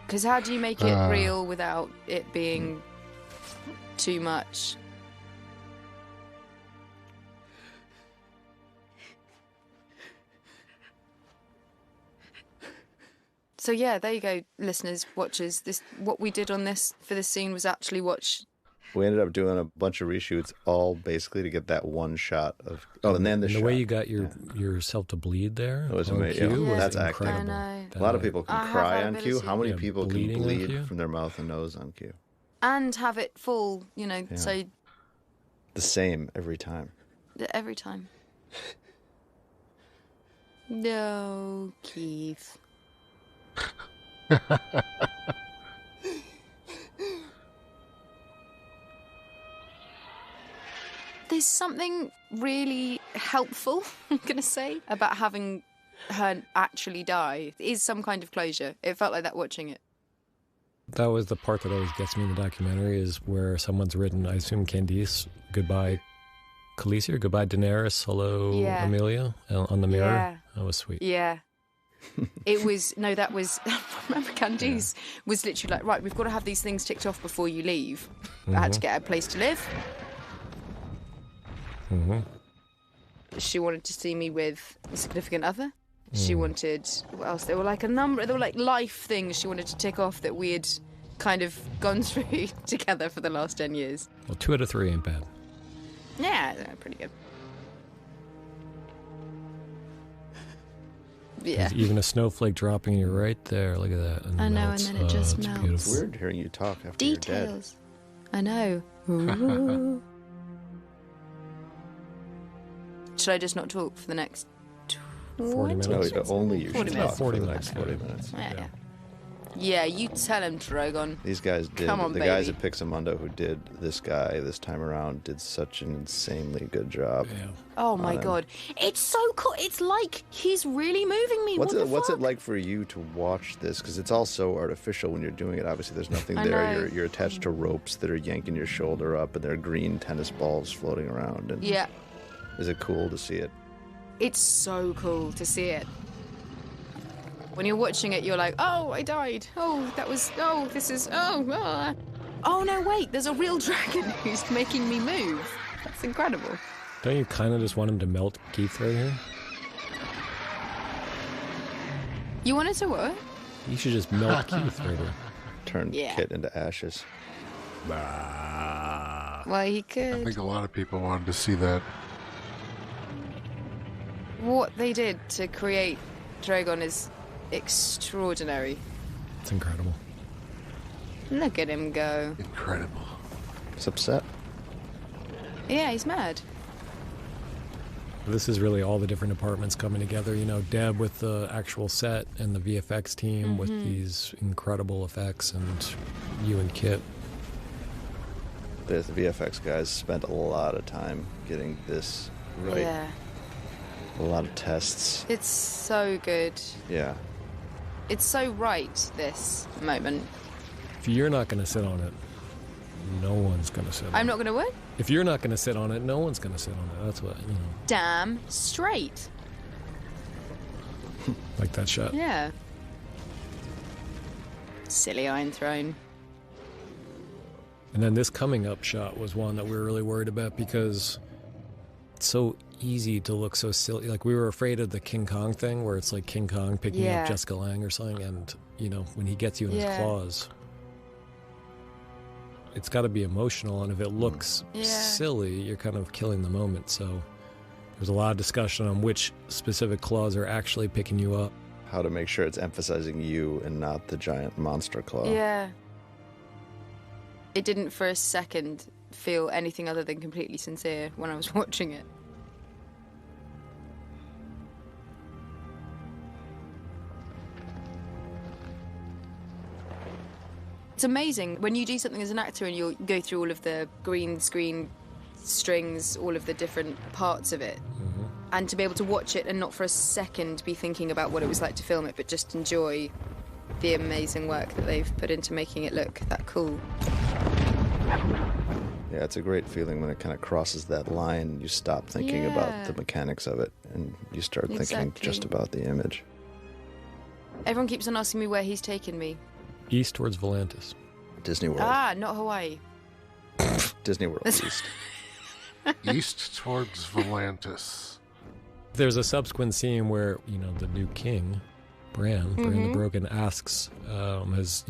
Because how do you make it Uh. real without it being too much? So yeah, there you go, listeners, watchers. This what we did on this for this scene was actually watch. We ended up doing a bunch of reshoots, all basically to get that one shot of. Oh, and then the And the shot. way you got yourself to bleed there It was on amazing. cue Yeah, was that's acting. incredible. I know. A lot of people I can have cry that on cue. ability. How many Yeah, people can bleeding on bleed cue. from their mouth and nose on cue? and have it fall, so The same every time. every time. No, Keith. There's something really helpful, I'm going to say, about having her actually die. It is some kind of closure. It felt like that watching it. That was the part that always gets me in the documentary, is where someone's written, I assume Candice, goodbye Khaleesi or goodbye Daenerys, hello Yeah. Emilia, on the mirror. Yeah. That was sweet. Yeah. It was, no, that was, I remember Candice was literally like, right, we've got to have these things ticked off before you leave. I had to get a place to live. She wanted to see me with a significant other. She wanted, what else? There were like life things she wanted to tick off that we had kind of gone through together for the last 10 years. Well, 2 out of 3 ain't bad. Yeah, they're pretty good. Yeah. There's even a snowflake dropping, you're right there. Look at that. And I know, melts. and then it just it's melts. beautiful. It's weird hearing you talk after you're dead. Details. I know. Ooh. Should I just not talk for the next 40 minutes. No, only you 40 should minutes. talk 40 for the minutes, next 40 minutes. Yeah. Yeah, you tell him, Drogon. These guys did. Come on, the guys baby. at Pixamundo who did this guy this time around did such an insanely good job. Yeah. Oh my god. It's so cool. It's like he's really moving me. What's What the it fuck? like for you to watch this? Because it's all so artificial when you're doing it. Obviously, there's nothing I there. know. You're attached to ropes that are yanking your shoulder up, and there are green tennis balls floating around. And Yeah. is it cool to see it? It's so cool to see it. When you're watching it, you're like, oh, I died. Oh, that was, oh, this is, oh, ah. Oh, no, wait, there's a real dragon who's making me move. That's incredible. Don't you kind of just want him to melt Keith right here? You wanted to what? You should just melt Keith right here. Turn Yeah. Kit into ashes. Well, he I could. think a lot of people wanted to see that. What they did to create Drogon is extraordinary. It's incredible. Look at him go. Incredible. He's upset. Yeah, he's mad. This is really all the different departments coming together. You know, Deb with the actual set and the VFX team with these incredible effects, and you and Kit. The VFX guys spent a lot of time getting this right. Yeah. A lot of tests. It's so good. Yeah. It's so right, this moment. If you're not going to sit on it, no one's going to sit on it. I'm not going to what? If you're not going to sit on it, no one's going to sit on it. That's what, you know, Damn straight. like that shot. Yeah. Silly Iron Throne. And then this coming up shot was one that we were really worried about because it's so easy to look so silly. Like, we were afraid of the King Kong thing where it's like King Kong picking Yeah. up Jessica Lange or something, and, you know, when he gets you in his Yeah. claws, it's got to be emotional, and if it looks Yeah. silly, you're kind of killing the moment. So there's a lot of discussion on which specific claws are actually picking you up. How to make sure it's emphasizing you and not the giant monster claw. Yeah. It didn't for a second feel anything other than completely sincere when I was watching it. It's amazing when you do something as an actor and you go through all of the green screen strings, all of the different parts of it, and to be able to watch it and not for a second be thinking about what it was like to film it, but just enjoy the amazing work that they've put into making it look that cool. Yeah, it's a great feeling when it kind of crosses that line. You stop thinking Yeah. about the mechanics of it and you start thinking Exactly. just about the image. Everyone keeps on asking me where he's taken me. East towards Volantis. Disney World. Ah, not Hawaii. Disney World East. East towards Volantis. There's a subsequent scene where, you know, the new king, Bran the Broken, asks, has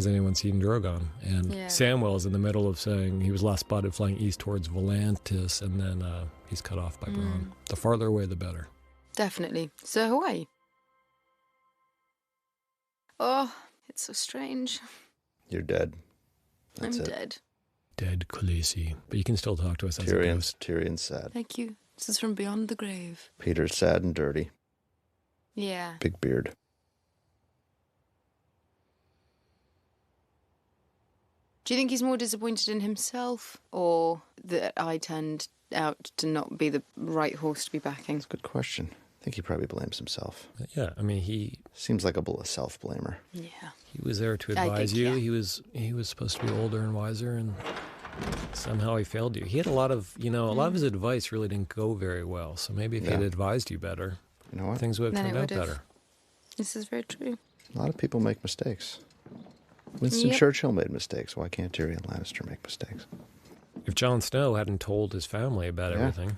anyone seen Drogon? And Yeah. Samwell is in the middle of saying he was last spotted flying east towards Volantis, and then he's cut off by Bran. The farther away, the better. Definitely. So Hawaii. Oh, it's so strange. You're dead. That's I'm it. dead. Dead Khaleesi. But you can still talk to us as a ghost. Tyrion's sad. Thank you. This is from beyond the grave. Peter's sad and dirty. Yeah. Big beard. Do you think he's more disappointed in himself, or that I turned out to not be the right horse to be backing? That's a good question. I think he probably blames himself. Yeah, I mean, he Seems like a self-blamer. Yeah. was there to I advise think, you. yeah. He was supposed to be older and wiser, and somehow he failed you. He had a lot of, a lot of his advice really didn't go very well. So maybe if he had advised you better, You know what? things would have Then turned it out would've. better. This is very true. A lot of people make mistakes. Winston Yep. Churchill made mistakes. Why can't Tyrion Lannister make mistakes? If Jon Snow hadn't told his family about Yeah. everything,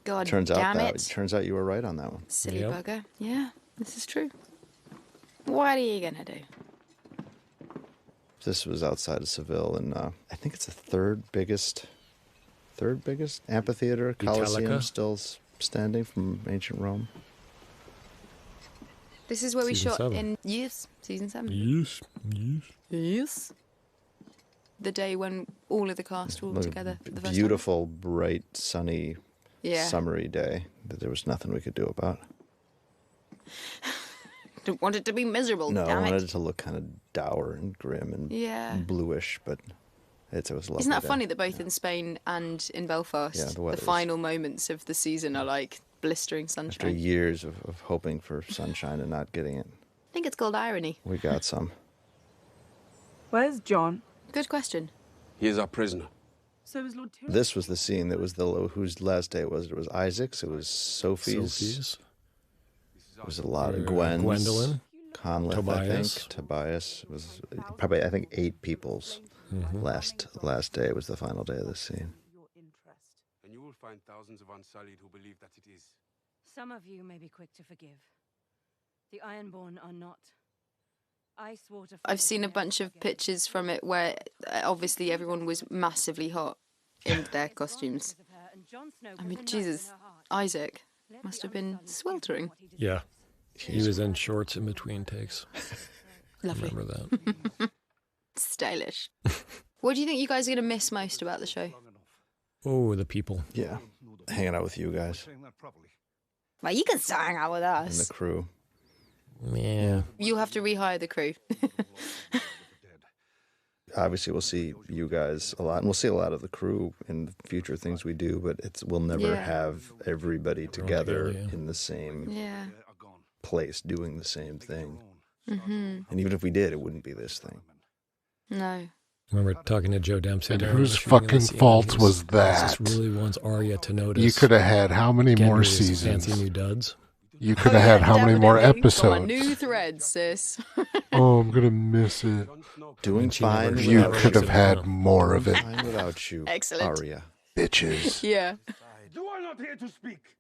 God Turns damn out it. turns out you were right on that one. Silly Yep. bugger. Yeah, this is true. What are you going to do? This was outside of Seville, and I think it's the third biggest amphitheater, Colosseum, Italica? still standing from ancient Rome. This is where we Season shot 7. in season 7. yes. Yes. The day when all of the cast were all Look, together for the first beautiful, bright, sunny, time. Yeah. summery day that there was nothing we could do about. Don't want it to be miserable. No, I damn wanted it. it to look kind of dour and grim and Yeah. bluish, but it was a lovely. Isn't that day. funny that both in Spain and in Belfast, Yeah, the the weather's- final moments of the season are like blistering After sunshine? years of hoping for sunshine and not getting it, I think it's called irony. we got some. Where's John? Good question. He is our prisoner. So is Lord Tyrion. This was the scene that was whose last day it was. It was Isaac's. It was Sophie's. It was a lot of Gwen's. Gwendolyn. Conleth, Tobias. I think. Tobias. It was probably, I think, 8 people's last day was the final day of this scene. Your interest. And you will find thousands of Unsullied who believe that it is. Some of you may be quick to forgive. The Ironborn are not. I swore to. I've seen a bunch of pictures from it where obviously everyone was massively hot in their costumes. I mean, Jesus, Isaac must have been sweltering. Yeah. He was in shorts in between takes. Lovely. Remember that. Stylish. What do you think you guys are going to miss most about the show? Oh, the people. Yeah, hanging out with you guys Well, you can still hang out with and us. the crew. Yeah. You'll have to rehire the crew. Obviously, we'll see you guys a lot, and we'll see a lot of the crew in future things we do. But we'll never Yeah. have everybody together area. in the same Yeah. place doing the same thing. Mm-hmm. And even if we did, it wouldn't be this thing. No. I remember talking to Joe Dempsey. And during whose the shooting of the fucking scene, fault and was he that? Just really wants Arya to notice. You could have had how many Gendry more is seasons? Fancy new duds. You could have had how many more Definitely. Come on, episodes? new threads, sis. Oh, I'm gonna miss it. Doing And she never- fine. she You never could makes have it had down. more of it, Fine without you, Excellent. Arya. bitches. Yeah. You are not here to speak.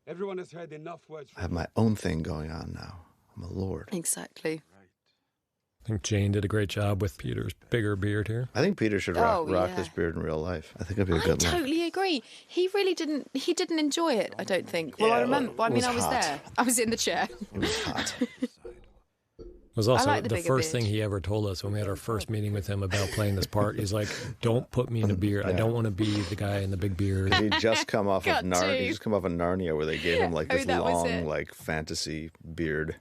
Everyone has heard enough words I from have my own thing going on now. I'm a lord. Exactly. I think Jane did a great job with Peter's bigger beard here. I think Peter should Oh, rock yeah. this beard in real life. I think it'd be a I good look. totally agree. He really didn't. He didn't enjoy it. I don't think. Well, I Yeah, remember. it I mean, was I was hot. there. I was in the chair. It was hot. It was also like the the bigger first beard. thing he ever told us when we had our first meeting with him about playing this part. He's like, "Don't put me in a beard. I Yeah. don't want to be the guy in the big beard." He'd just come off of Got He'd to. just come off of Narnia, where they gave him like Oh, this that was long, it. like fantasy beard.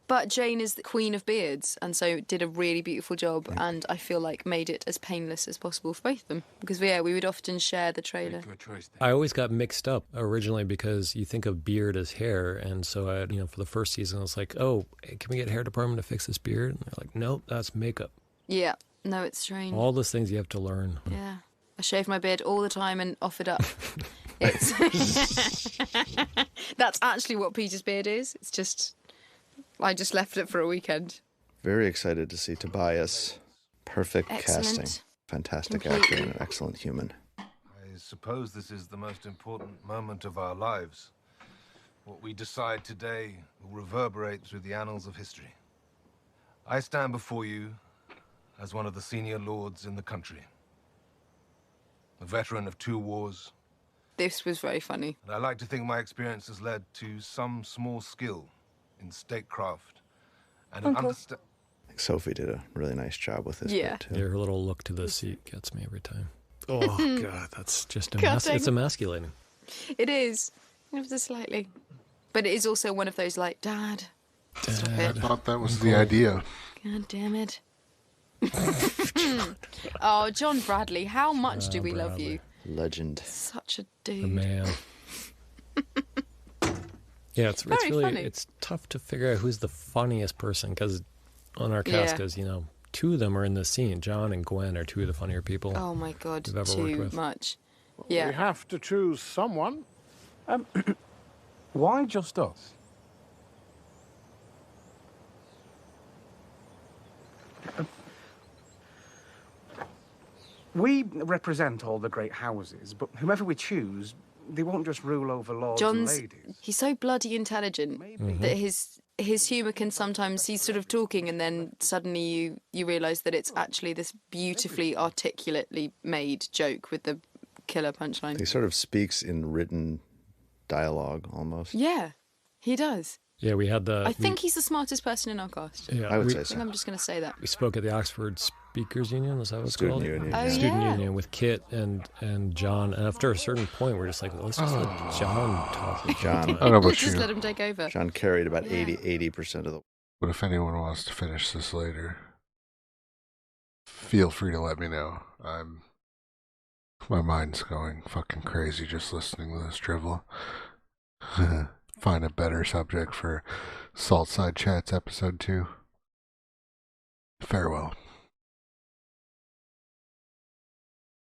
But Jane is the queen of beards, and so did a really beautiful job. And I feel like made it as painless as possible for both of them, because we would often share the trailer. your choice. I always got mixed up originally because you think of beard as hair, and so I, for the first season, I was like, "Oh, hey, can we get hair department to fix this beard?" And they're like, "Nope, that's makeup." Yeah. No, it's strange. All those things you have to learn. Yeah. I shave my beard all the time and off it up. It's That's actually what Peter's beard is. It's just I just left it for a weekend. Very excited to see Tobias. Perfect Excellent. casting. Fantastic Completely. actor and an excellent human. I suppose this is the most important moment of our lives. What we decide today will reverberate through the annals of history. I stand before you as one of the senior lords in the country. A veteran of 2 wars, This was very funny. and I like to think my experience has led to some small skill in statecraft and an understanding. Sophie did a really nice job with this Yeah. bit, too. Yeah, her little look to the seat gets me every time. Oh, God, that's just Cutting. it's emasculating. It is. Ever so slightly. But it is also one of those, like, Dad, stop I it. thought that was the idea. God damn it. Oh, John Bradley, how much do we love you? Legend. Such a The dude. man. Yeah, it's Very really funny. it's tough to figure out who's the funniest person because on our cast, Yeah. because two of them are in the scene. John and Gwen are two of the funnier people. Oh my God, we've ever worked too with. much. We Yeah. have to choose someone. Why just us? We represent all the great houses, but whoever we choose, they won't just rule over lords John's, and ladies. he's so bloody intelligent that his humour can sometimes, he's sort of talking and then suddenly you realise that it's actually this beautifully articulately made joke with the killer punchline. He sort of speaks in written dialogue, almost. Yeah, he does. Yeah, we had I think he's the smartest person in our cast. Yeah, I would say I think so. I'm just going to say that. we spoke at the Oxford Speakers Union. Is that what it's Student called? Union. Oh, yeah. Student yeah. Union with Kit and John. And after a certain point, we're just like, let's just let John talk. John. I don't know about Just you, let him take over. John carried about Yeah. 80% of the... but if anyone wants to finish this later, feel free to let me know. My mind's going fucking crazy just listening to this drivel. Find a better subject for Saltside Chats episode 2. Farewell.